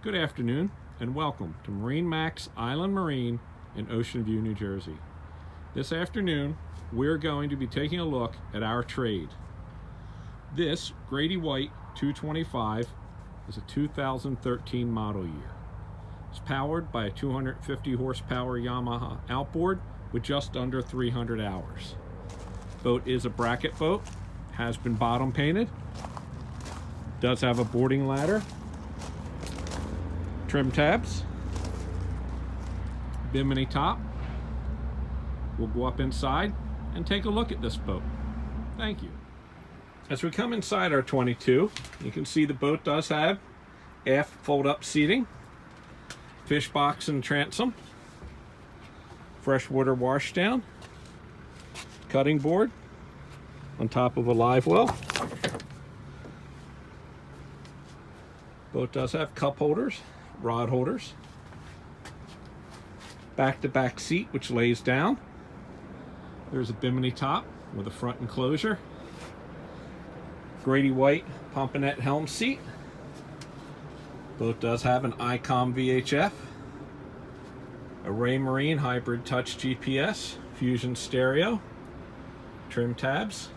Good afternoon and welcome to MarineMax Island Marine in Ocean View, New Jersey. This afternoon we're going to be taking a look at our trade. This Grady-White 225 is a 2013 model year. It's powered by a 250 horsepower Yamaha outboard with just under 300 hours. Boat is a bracket boat, has been bottom painted, does have a boarding ladder, trim tabs, bimini top. We'll go up inside and take a look at this boat. Thank you. As we come inside our 22, you can see the boat does have aft fold-up seating, fish box and transom, freshwater washdown, cutting board on top of a live well. Boat does have cup holders, rod holders, back-to-back seat which lays down. There's a bimini top with a front enclosure, Grady-White pomponette helm seat. Boat does have an ICOM VHF, a Marine hybrid touch GPS, fusion stereo, trim tabs,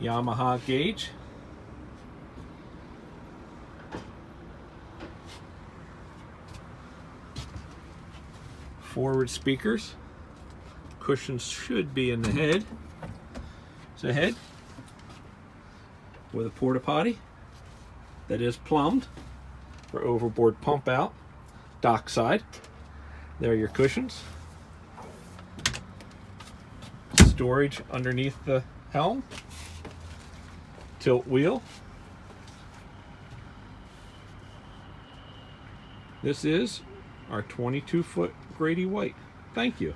Yamaha gauge, forward speakers, cushions should be in the head. It's a head with a porta potty that is plumbed for overboard pump out, dockside. There are your cushions. Storage underneath the helm, tilt wheel. This is our 22-foot Grady-White. Thank you.